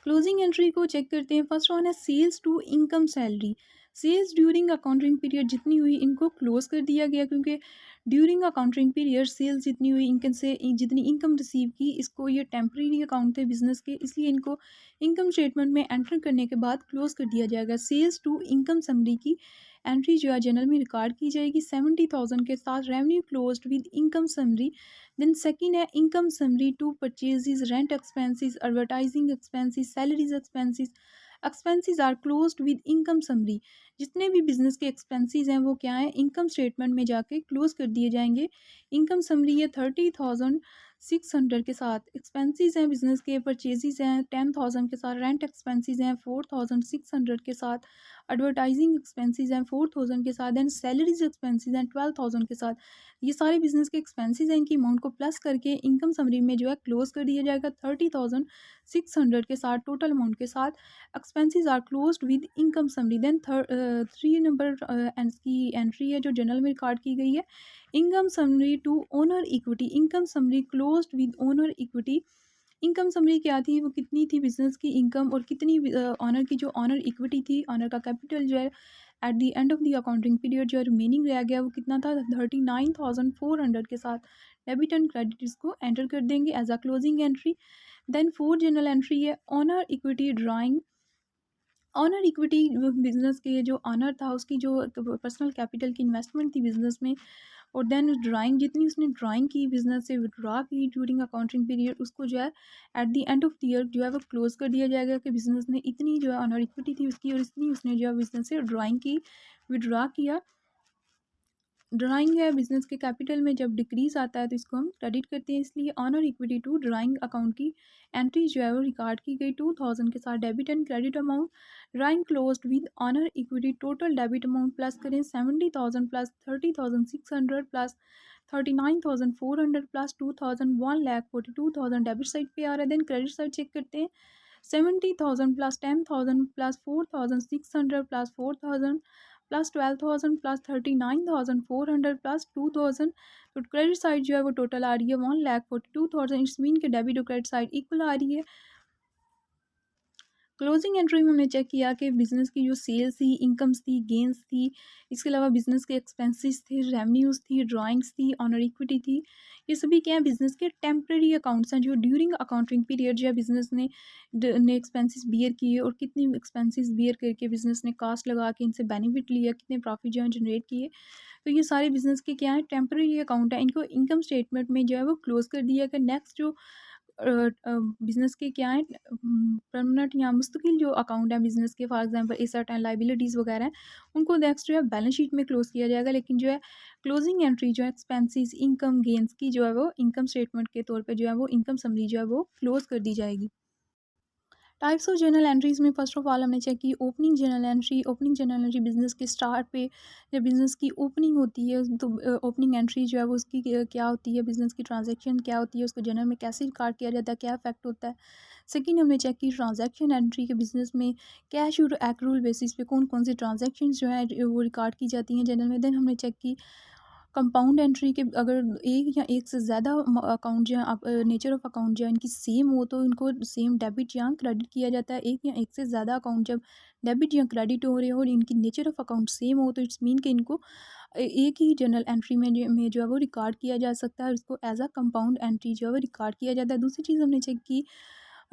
Speaker 1: क्लोजिंग एंट्री को चेक करते हैं। फर्स्ट वन है sales to income salary. Sales during accounting period जितनी हुई इनको क्लोज कर दिया गया, क्योंकि ड्यूरिंग अकाउंटिंग पीरियड सेल्स जितनी हुई इनकम से जितनी इनकम रिसीव की, इसको ये टेम्परेरी अकाउंट थे बिजनेस के, इसलिए इनको इनकम स्टेटमेंट में एंटर करने के बाद क्लोज कर दिया जाएगा। सेल्स टू इनकम समरी की एंट्री जो है जनरल में रिकॉर्ड की जाएगी 70,000 के साथ। Revenue closed with income summary. Then second है income summary to purchases, rent expenses, advertising expenses, salaries expenses. Expenses are closed with income summary. जितने भी बिजनेस के एक्सपेंसेस हैं वो क्या है, इनकम स्टेटमेंट में जाके क्लोज कर दिए जाएंगे। इनकम समरी है 30,600 के साथ। एक्सपेंसेस हैं बिजनेस के, परचेजेस हैं 10,000 के साथ, रेंट एक्सपेंसेस हैं 4,600 के साथ, एडवर्टाइजिंग एक्सपेंसेस हैं 4,000 के साथ, एंड सैलरीज एक्सपेंसेस हैं 12,000 के साथ। ये सारे बिजनेस के एक्सपेंसेस हैं, इनकी अमाउंट को प्लस करके इनकम समरी में जो है क्लोज कर दिया जाएगा 30,600 के साथ टोटल अमाउंट के साथ। Expenses are closed with income summary. Then 3 number की एंट्री है जो जनरल में रिकॉर्ड की गई है, income summary to owner equity. Income summary closed with owner equity. Income summary क्या थी, वो कितनी थी बिजनेस की इनकम और कितनी ऑनर की जो ऑनर इक्विटी थी, ऑनर का कैपिटल जो है at the end of the accounting period जो रिमेनिंग रह गया वो कितना था, 39,400 के साथ। डेबिट एंड क्रेडिट इसको एंटर कर देंगे as a closing entry. Then fourth journal entry है owner equity drawing. Owner equity business के जो ऑनर था उसकी जो पर्सनल कैपिटल की इन्वेस्टमेंट थी बिजनेस में, और देन ड्राइंग जितनी उसने ड्राइंग की बिजनेस से विड्रॉ की ड्यूरिंग अकाउंटिंग पीरियड, उसको जो है at the end of the year जो है वो क्लोज कर दिया जाएगा कि बिजनेस ने इतनी जो है ऑनर इक्विटी थी उसकी और इतनी उसने जो है बिजनेस से ड्राइंग की, विड्रॉ किया। ड्राइंग है बिजनेस के कैपिटल में जब डिक्रीज आता है तो इसको हम क्रेडिट करते हैं, इसलिए owner equity to drawing account की एंट्री जो है वो रिकॉर्ड की गई 2,000 के साथ। Debit and credit amount drawing closed with owner equity. Total debit amount plus करें 70,000 plus 30,600 plus 39,400 plus 2,000 1,42,000 debit side पे आ रहा है। देन क्रेडिट साइड चेक करते हैं 70,000 plus 10,000 plus 4,600 plus 4,000 plus 12,000 plus 39,400 plus 2,000। तो क्रेडिट साइड जो है वो टोटल आ रही है 1,42,000। इट्स मीन के डेबिट और क्रेडिट साइड इक्वल आ रही है। क्लोजिंग एंट्री में हमने चेक किया कि बिज़नेस की जो सेल्स थी, इनकम्स थी, गेंस थी, इसके अलावा बिज़नेस के एक्सपेंसेस थे, रेवेन्यूज़ थी, ड्राइंग्स थी, ऑनर इक्विटी थी, ये सभी क्या है बिज़नेस के टेम्प्रेरी अकाउंट्स हैं जो ड्यूरिंग अकाउंटिंग पीरियड जो है बिज़नेस ने एक्सपेंसेस बियर किए और कितनी एक्सपेंसेस बियर करके बिज़नेस ने कास्ट लगा के इनसे बेनिफिट लिया, कितने प्रॉफिट जो है जनरेट किए। तो ये सारे बिज़नेस के क्या है टेम्प्रेरी अकाउंट है, इनको इनकम स्टेटमेंट में जो है वो क्लोज कर दिया कि नेक्स्ट जो बिज़नेस के क्या है परमानेंट या मुस्तकिल जो अकाउंट है बिज़नेस के, for example asset and liabilities वगैरह हैं, उनको नेक्स्ट जो है बैलेंस शीट में क्लोज किया जाएगा। लेकिन जो है क्लोजिंग एंट्री जो है एक्सपेंसेस, इनकम, गेंस की जो है वो इनकम स्टेटमेंट के तौर पे जो है वो इनकम समरी जो है वो क्लोज कर दी जाएगी। टाइप्स ऑफ जर्नल एंट्रीज़ में फर्स्ट ऑफ ऑल हमने चेक की opening journal entry. Opening journal entry business के स्टार्ट पे जब बिज़नेस की ओपनिंग होती है तो ओपनिंग एंट्री जो है वो उसकी क्या होती है, बिज़नेस की ट्रांजैक्शन क्या होती है, उसको जर्नल में कैसे रिकॉर्ड किया जाता है, क्या इफेक्ट होता है। सेकंड हमने चेक की ट्रांजैक्शन एंट्री के बिज़नेस में कैश और एक्रूल बेसिस पे कौन कौन सी ट्रांजैक्शन जो है वो रिकॉर्ड की जाती हैं जर्नल में। देन हमने चेक की कंपाउंड एंट्री के अगर एक या एक से ज़्यादा अकाउंट जो है नेचर ऑफ अकाउंट जो है इनकी सेम हो तो इनको सेम डेबिट या क्रेडिट किया जाता है। एक या एक से ज़्यादा अकाउंट जब डेबिट या क्रेडिट हो रहे हो और इनकी नेचर ऑफ अकाउंट सेम हो तो इट्स मीन कि इनको एक ही जर्नल एंट्री में जो है वो रिकॉर्ड किया जा सकता है और इसको एज अ कंपाउंड एंट्री जो है वो रिकॉर्ड किया जाता है। दूसरी चीज़ हमने चेक की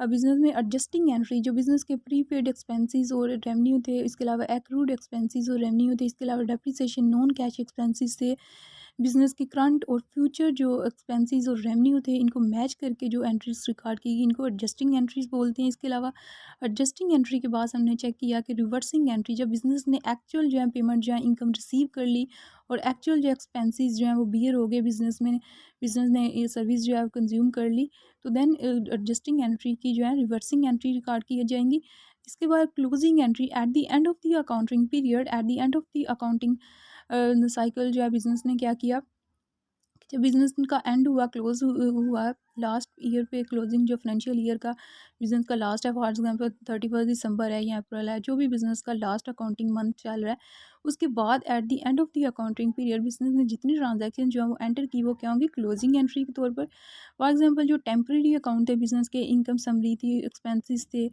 Speaker 1: बिज़नेस में एडजस्टिंग एंट्री, जो बिज़नेस के प्रीपेड एक्सपेंसेस और रेवेन्यू थे, इसके अलावा एक्रूड एक्सपेंसेस और रेवेन्यू थे, इसके अलावा डेप्रिसिएशन नॉन कैश एक्सपेंसेस थे, बिज़नेस के करंट और फ्यूचर जो एक्सपेंसेस और रेवेन्यू थे इनको मैच करके जो एंट्रीज रिकॉर्ड की गई इनको एडजस्टिंग एंट्रीज बोलते हैं। इसके अलावा एडजस्टिंग एंट्री के बाद हमने चेक किया कि रिवर्सिंग एंट्री, जब बिज़नेस ने एक्चुअल जो है पेमेंट जो है इनकम रिसीव कर ली और एक्चुअल जो एक्सपेंसेस जो हैं वो बियर हो गए, बिज़नेस ने ये सर्विस जो है कंज्यूम कर ली, तो देन एडजस्टिंग एंट्री की जो है रिवर्सिंग एंट्री रिकॉर्ड की जाएंगी। इसके बाद closing entry at the end of the accounting period, eight the end of the accounting cycle जो है बिज़नेस ने क्या किया, जब बिज़नेस का एंड हुआ, क्लोज हुआ लास्ट ईयर पे, क्लोजिंग जो फाइनेंशियल ईयर का बिज़नेस का लास्ट है, फॉर एग्जांपल 31 दिसंबर है या अप्रैल है, जो भी बिज़नेस का लास्ट अकाउंटिंग मंथ चल रहा है, उसके बाद eight the end of the accounting period business ने जितनी ट्रांजैक्शन जो है वो एंटर की वो क्या होंगी, क्लोजिंग एंट्री के तौर पर। फॉर एग्जांपल जो टेम्प्रेरी अकाउंट थे बिज़नेस के, इनकम समरी थी, एक्सपेंसेस थे,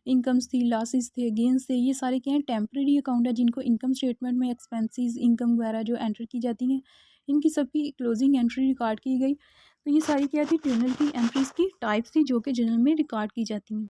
Speaker 1: इनकम्स थी, लॉसेस थे, गेंस थे, ये सारे क्या हैं टेम्परेरी अकाउंट है जिनको इनकम स्टेटमेंट में एक्सपेंसेस इनकम वगैरह जो एंटर की जाती हैं इनकी सबकी क्लोजिंग एंट्री रिकॉर्ड की गई। तो ये सारी क्या थी जर्नल की एंट्रीज़ की टाइप्स थी जो कि जर्नल में रिकॉर्ड की जाती हैं।